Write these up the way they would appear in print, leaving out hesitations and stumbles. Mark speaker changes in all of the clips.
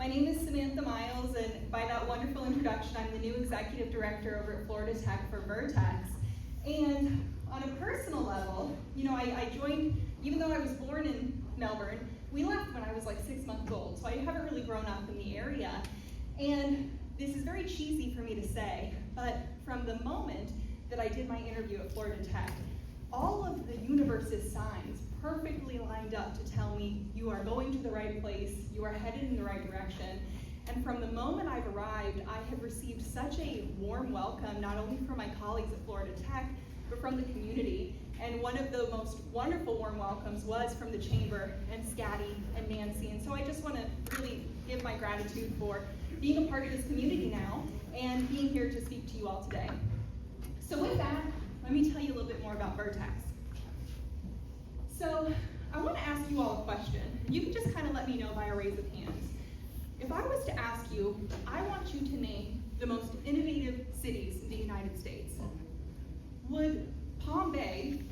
Speaker 1: My name is Samantha Miles, and by that wonderful introduction, I'm the new executive director over at Florida Tech for Vertex. And on a personal level, I joined, even though I was born in Melbourne, we left when I was like 6 months old, so I haven't really grown up in the area. And this is very cheesy for me to say, but from the moment that I did my interview at Florida Tech, all of the universe's signs perfectly lined up to tell me you are going to the right place, you are headed in the right direction. And from the moment I've arrived, I have received such a warm welcome, not only from my colleagues at Florida Tech, but from the community. And one of the most wonderful warm welcomes was from the Chamber and Scotty and Nancy. And so I just want to really give my gratitude for being a part of this community now and being here to speak to you all today. So with that, let me tell you a little bit more about Vertex. So I want to ask you all a question. You can just kind of let me know by a raise of hands. If I was to ask you, I want you to name the most innovative cities in the United States, would Palm Bay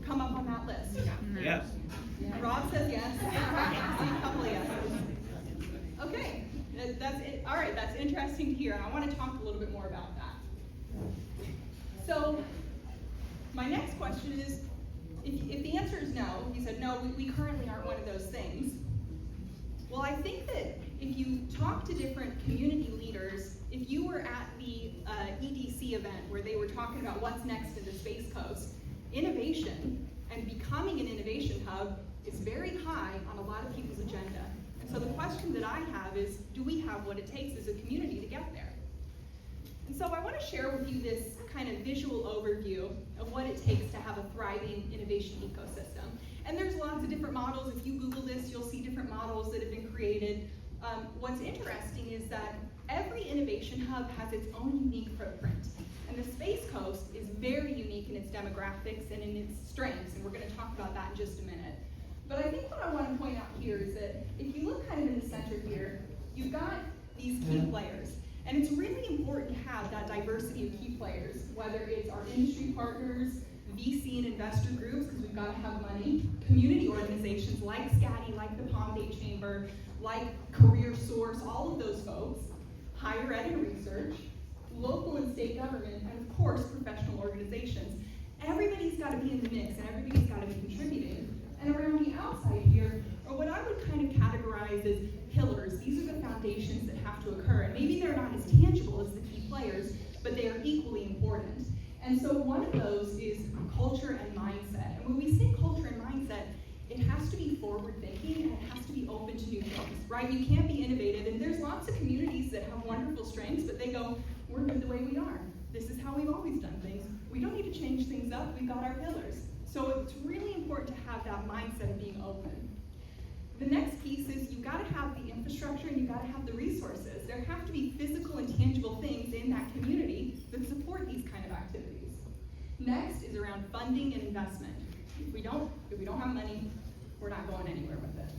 Speaker 1: come up on that list?
Speaker 2: Yes.
Speaker 1: Rob says yes. I see a couple of yeses. Okay, that's it. All right, that's interesting to hear, and I want to talk a little bit more about that. So my next question is, if the answer is no, you said no, we currently aren't one of those things. Well, I think that if you talk to different community leaders, if you were at the EDC event where they were talking about what's next in the Space Coast, innovation and becoming an innovation hub is very high on a lot of people's agenda. And so the question that I have is, do we have what it takes as a community to get there? And so I want to share with you this kind of visual overview of what it takes to have a thriving innovation ecosystem. And there's lots of different models. If you Google this, you'll see different models that have been created. What's interesting is that every innovation hub has its own unique footprint. And the Space Coast is very unique in its demographics and in its strengths, and we're going to talk about that in just a minute. But I think what I want to point out here is that if you look kind of in the center here, you've got these key players. And it's really important to have that diversity of key players, whether it's our industry partners, VC and investor groups, because we've got to have money, community organizations like Scotty, like the Palm Bay Chamber, like Career Source, all of those folks, higher ed and research, local and state government, and of course, professional organizations. Everybody's got to be in the mix, and everybody's got to be contributing. And around the outside here are what I would kind of categorize as pillars. These are the foundations that have to occur. And maybe they're not as tangible as the key players, but they are equally important. And so one of those is culture and mindset. And when we say culture and mindset, it has to be forward-thinking and it has to be open to new things, right? You can't be innovative. And there's lots of communities that have wonderful strengths, but they go, we're good the way we are. This is how we've always done things. We don't need to change things up. We've got our pillars. So it's really important to have that mindset of being open. The next piece is you've got to have the infrastructure and you've got to have the resources. There have to be physical and tangible things in that community that support these kind of activities. Next is around funding and investment. If we don't have money, we're not going anywhere with it.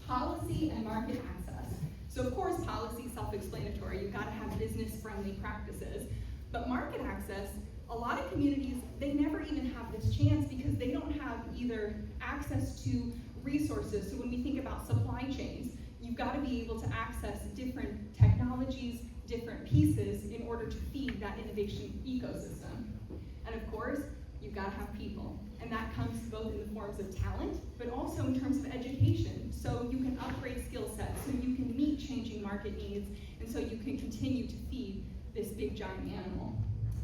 Speaker 1: Policy and market access. So of course, policy is self-explanatory. You've got to have business-friendly practices. But market access, a lot of communities, they never even have this chance because they don't have either access to resources. So when we think about supply chains, you've got to be able to access different technologies, different pieces in order to feed that innovation ecosystem. And of course, you've got to have people. And that comes both in the forms of talent, but also in terms of education. So you can upgrade skill sets, so you can meet changing market needs, and so you can continue to feed this big giant animal.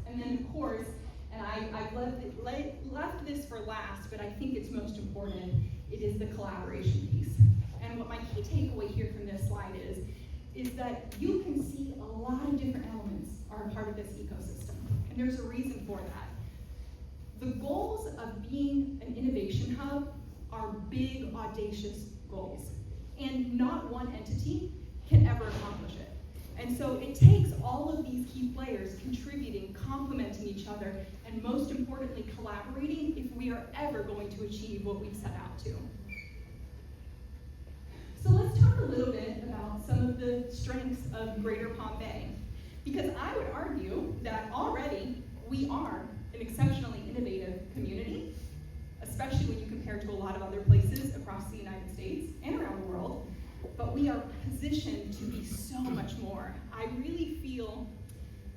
Speaker 1: And then of course, and I've left this for last, but I think it's most important, it is the collaboration piece. And what my key takeaway here from this slide is that you can see a lot of different elements are a part of this ecosystem. And there's a reason for that. The goals of being an innovation hub are big, audacious goals. And not one entity can ever accomplish it. And so it takes all of these key players contributing, complementing each other, and most importantly, collaborating if we are ever going to achieve what we've set out to. So let's talk a little bit about some of the strengths of Greater Palm Bay. Because I would argue that already we are an exceptionally innovative community, especially when you compare to a lot of other places across the United States and around the world. but we are positioned to be so much more. I really feel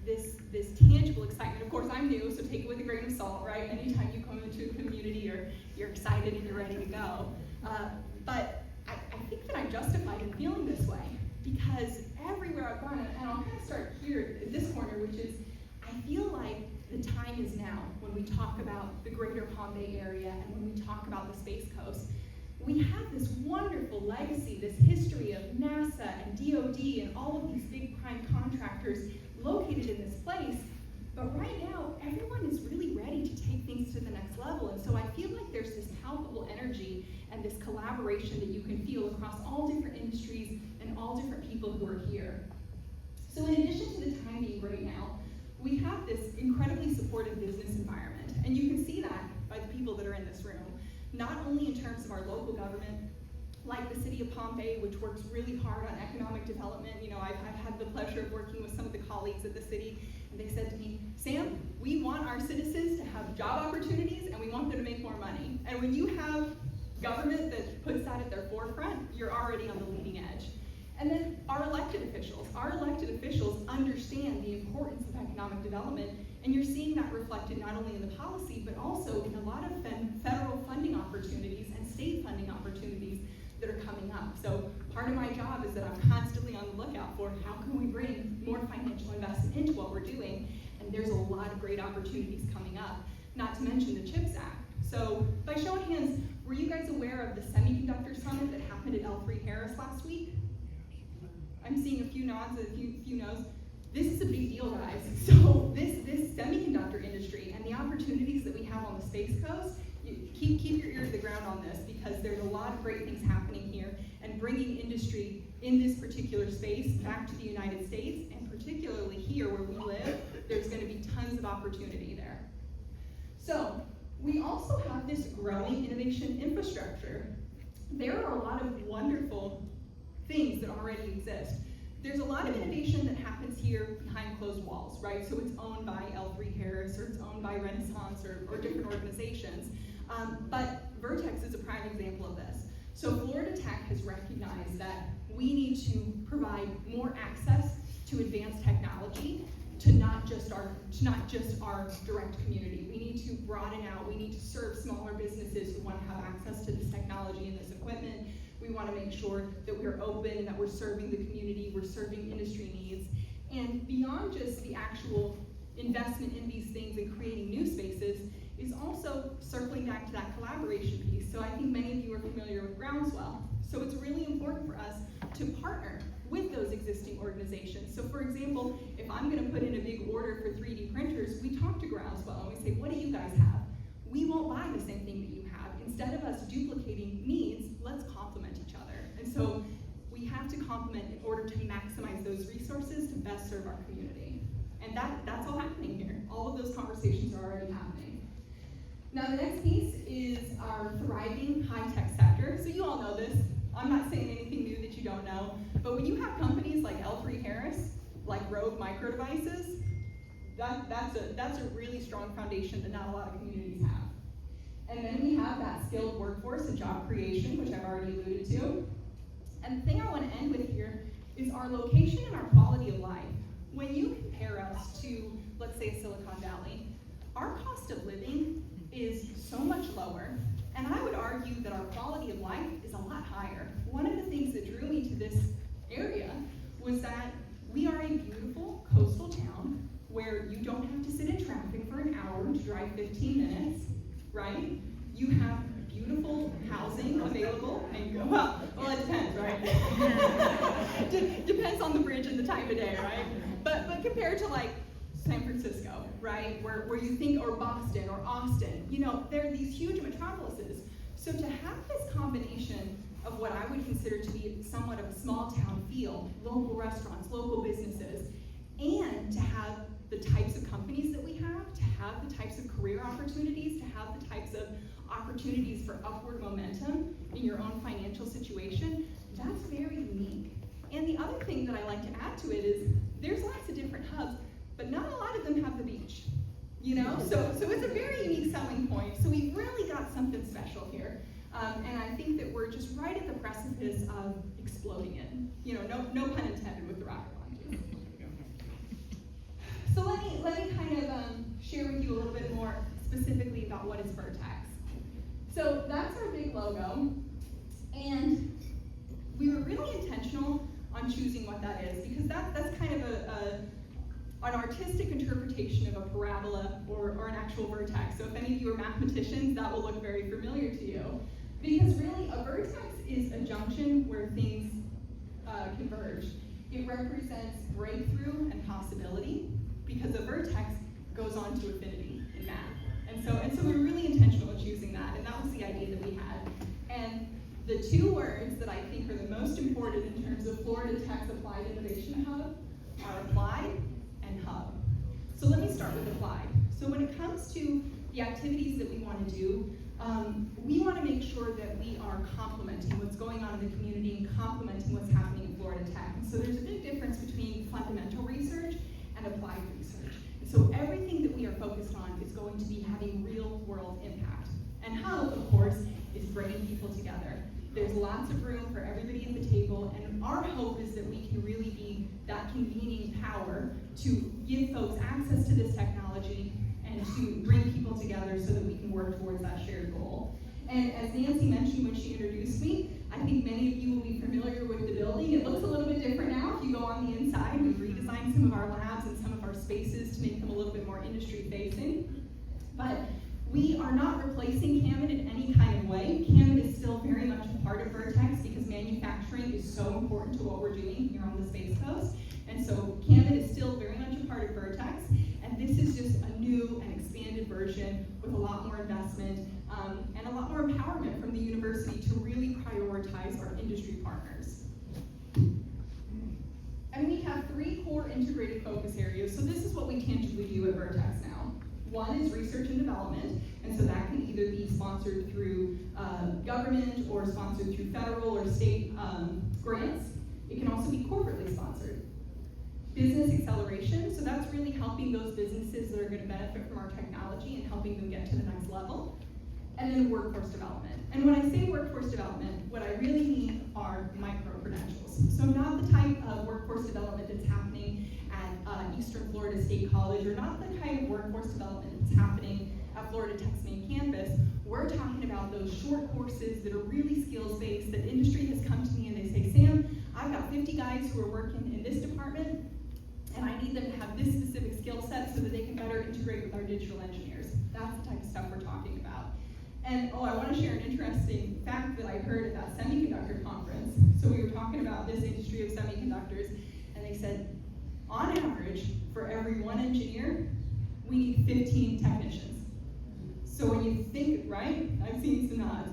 Speaker 1: this tangible excitement. Of course, I'm new, so take it with a grain of salt, right? Anytime you come into a community, you're excited and you're ready to go. But I think that I'm justified in feeling this way, because everywhere I've gone, and I'll kind of start here at this corner, which is, I feel like the time is now when we talk about the greater Palm Bay area and when we talk about the Space Coast. We have this wonderful legacy, this history of NASA and DOD and all of these big prime contractors located in this place, but right now, everyone is really ready to take things to the next level, and so I feel like there's this palpable energy and this collaboration that you can feel across all different industries and all different people who are here. So in addition to the time being right now, we have this incredibly supportive business environment, and you can see that by the people that are in this room, not only in terms of our local government, like the city of Palm Bay, which works really hard on economic development. You know, I've had the pleasure of working with some of the colleagues at the city, and they said to me, Sam, we want our citizens to have job opportunities, and we want them to make more money. And when you have government that puts that at their forefront, you're already on the leading edge. And then our elected officials understand the importance of economic development, and you're seeing that reflected not only in the policy, but also in a lot of federal funding opportunities and state funding opportunities that are coming up. So part of my job is that I'm constantly on the lookout for how can we bring more financial investment into what we're doing, and there's a lot of great opportunities coming up, not to mention the CHIPS Act. So by show of hands, were you guys aware of the semiconductor summit that happened at L3 Harris last week? I'm seeing a few nods and a few no's. This is a big deal, guys. So this semiconductor industry and the opportunities that we have on the Space Coast, keep your ear to the ground on this, because there's a lot of great things happening here, and bringing industry in this particular space back to the United States, and particularly here where we live, there's going to be tons of opportunity there. So we also have this growing innovation infrastructure. There are a lot of wonderful things that already exist. There's a lot of innovation that happens here behind closed walls, right? So it's owned by L3 Harris, or it's owned by Renaissance, or different organizations. But Vertex is a prime example of this. So Florida Tech has recognized that we need to provide more access to advanced technology to not just our direct community. We need to broaden out. We need to serve smaller businesses who want to have access to this technology and this equipment. We want to make sure that we're open and that we're serving the community, we're serving industry needs. And beyond just the actual investment in these things and creating new spaces is also circling back to that collaboration piece. So I think many of you are familiar with Groundswell. So it's really important for us to partner with those existing organizations. So for example, if I'm going to put in a big order for 3D printers, we talk to Groundswell and we say, what do you guys have? We won't buy the same thing that you have. Instead of us duplicating needs, let's complement each other. And so we have to complement in order to maximize those resources to best serve our community. And that's all happening here. All of those conversations are already happening. Now the next piece is our thriving high-tech sector. So you all know this. I'm not saying anything new that you don't know. But when you have companies like L3 Harris, like Rogue Micro Devices, that's a really strong foundation that not a lot of communities have. And then we have that skilled workforce and job creation, which I've already alluded to. And the thing I want to end with here is our location and our quality of life. When you compare us to, let's say, Silicon Valley, our cost of living is so much lower, and I would argue that our quality of life is a lot higher. One of the things that drew me to this area was that we are a beautiful coastal town where you don't have to sit in traffic for an hour to drive 15 minutes, right? You have beautiful housing available, and well, it depends, right? Depends on the bridge and the time of day, right? But compared to like San Francisco, right, where you think, or Boston or Austin, you know, there are these huge metropolises. So to have this combination of what I would consider to be somewhat of a small town feel, local restaurants, local businesses, and to have the types of companies that we have, to have the types of career opportunities, to have the types of opportunities for upward momentum in your own financial situation, that's very unique. And the other thing that I like to add to it is there's lots of different hubs, but not a lot of them have the beach. You know, so it's a very unique selling point. So we've really got something special here. And I think that we're just right at the precipice of exploding it. You know, no pun intended with the rocket launches. So let me kind of share with you a little bit more specifically about what is Vertex. So that's our big logo, and we were really intentional on choosing what that is, because that's kind of an artistic interpretation of a parabola or an actual vertex. So if any of you are mathematicians, that will look very familiar to you. Because really, a vertex is a junction where things converge. It represents breakthrough and possibility, because a vertex goes on to affinity in math. And so we were really intentional in choosing that, and that was the idea that we had. And the two words that I think are the most important in terms of Florida Tech's Applied Innovation Hub are applied and hub. So let me start with applied. So when it comes to the activities that we want to do, we want to make sure that we are complementing what's going on in the community and complementing what's happening in Florida Tech. And so there's a big difference between fundamental research and applied research. And so everything that we are focused on is going to be having real world impact. And hub, of course, is bringing people together. There's lots of room for everybody at the table, and our hope is that we can really be that convening power to give folks access to this technology and to bring people together so that we can work towards that shared goal. And as Nancy mentioned when she introduced me, I think many of you will be familiar with the building. It looks a little bit different now if you go on the inside. We've redesigned some of our labs and some of our spaces to make them a little bit more industry-facing. But we are not replacing CAMID in any kind of way. CAMID is still very much a part of Vertex because manufacturing is so important to what we're doing here on the Space Coast. And so CAMID is still very much a part of Vertex. And this is just a new and expanded version with a lot more investment and a lot more empowerment from the university to really prioritize our industry partners. And we have 3 core integrated focus areas. So this is what we tangibly do at Vertex now. One is research and development, and so that can either be sponsored through government or sponsored through federal or state grants. It can also be corporately sponsored. Business acceleration, so that's really helping those businesses that are going to benefit from our technology and helping them get to the next level. And then workforce development. And when I say workforce development, what I really mean are micro-credentials. So not the type of workforce development that's happening at Eastern Florida State College, or not the kind of workforce development that's happening at Florida Tech's main campus. We're talking about those short courses that are really skills-based, that industry has come to me and they say, Sam, I've got 50 guys who are working in this department, and I need them to have this specific skill set so that they can better integrate with our digital engineers. That's the type of stuff we're talking about. And I want to share an interesting fact that I heard at that semiconductor conference. So we were talking about this industry of semiconductors, and they said, on average, for every 1 engineer, we need 15 technicians. So when you think, right? I've seen some nods.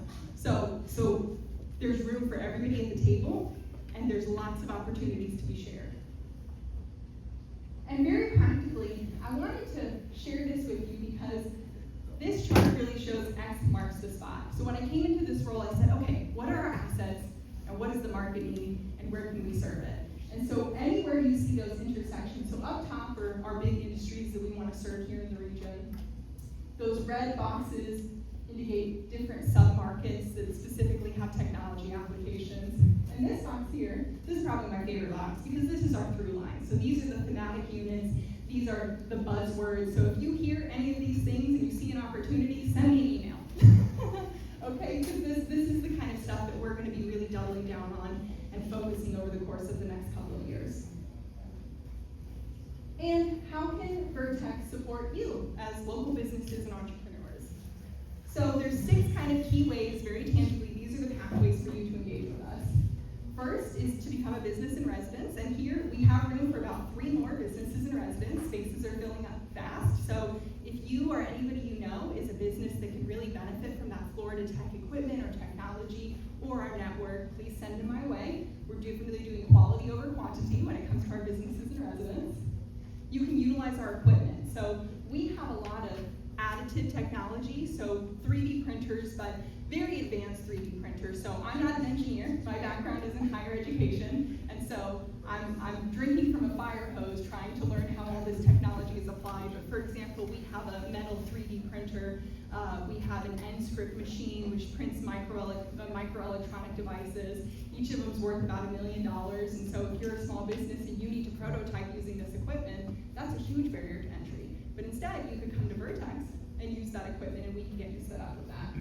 Speaker 1: So there's room for everybody at the table, and there's lots of opportunities to be shared. And very practically, I wanted to share this with you because this chart really shows X marks the spot. So when I came into this role, I said, okay, what are our assets, and what does the market need, and where can we serve it? And so anywhere you see those intersections, so up top are our big industries that we want to serve here in the region. Those red boxes indicate different sub-markets that specifically have technology applications. And this box here, this is probably my favorite box because this is our through line. So these are the thematic units, these are the buzzwords. So if you hear any of these things and you see an opportunity, send me an email. Okay, because this is the kind of stuff that we're going to be really doubling down on and focusing over the course of the next couple of years. And how can Vertex support you as local businesses and entrepreneurs? So there's 6 kind of key ways, very tangibly, these are the pathways for you to engage with us. First is to become a business in residence, and here we have room for about 3 more businesses in residence. Spaces are filling up fast, so if you or anybody you know is a business that can really benefit from that Florida Tech equipment or technology or our network, please send them my way. We're really doing quality over quantity when it comes to our businesses in residence. You can utilize our equipment. So we have a lot of additive technology, so 3D printers, but very advanced 3D printers. So I'm not an engineer. My background is in higher education, and so I'm drinking from a fire hose trying to learn how all this technology is applied apply, but for example, we have a metal 3D printer, we have an N-script machine which prints microelectronic devices. Each of them is worth about $1 million, and so if you're a small business and you need to prototype using this equipment, that's a huge barrier to entry. But instead, you could come to Vertex and use that equipment, and we can get you set up with that.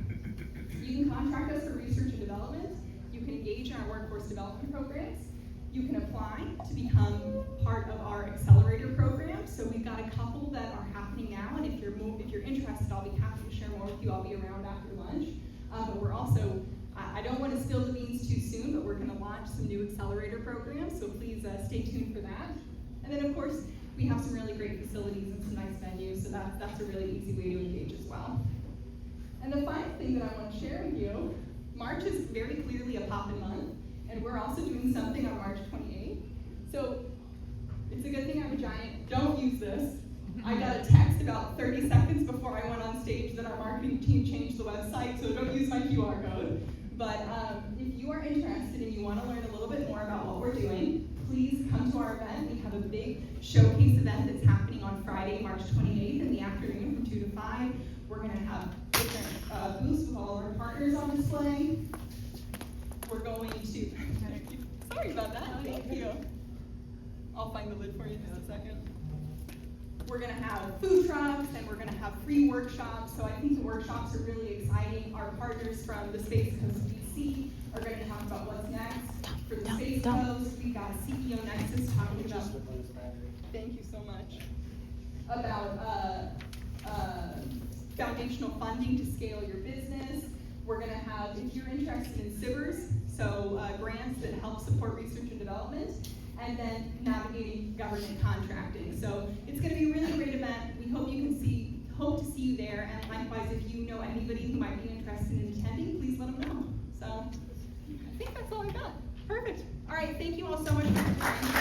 Speaker 1: You can contract us for research and development. You can engage in our workforce development programs. You can apply to become part of our accelerator program. So we've got a couple that are happening now, and if you're interested, I'll be happy to share more with you. I'll be around after lunch. But we're also, I don't want to spill the beans too soon, but we're going to launch some new accelerator programs, so please stay tuned for that. And then of course, we have some really great facilities and some nice venues, so that's a really easy way to engage as well. And the final thing that I want to share with you, March is very clearly a poppin' month, and we're also doing something on March 28th. So it's a good thing I'm a giant. Don't use this. I got a text about 30 seconds before I went on stage that our marketing team changed the website, so don't use my QR code. But if you are interested and you want to learn a little bit more about what we're doing, please come to our event. We have a big showcase event that's happening on Friday, March 28th in the afternoon from 2 to 5. We're going to have different booths with all of our partners on display. We're going to, sorry about that, thank you. I'll find the lid for you in just a second. We're going to have food trucks and we're going to have free workshops. So I think the workshops are really exciting. Our partners from the Space Coast DC are going to talk about what's next for the Space Coast. We've got a CEO Nexus talking about, thank you so much, about foundational funding to scale your business. We're going to have, if you're interested in SIVers, so grants that help support research and development, and then navigating government contracting. So it's going to be a really great event. We hope to see you there, and likewise, if you know anybody who might be interested in attending, please let them know. So I think that's all I got. Perfect. All right, thank you all so much for your time.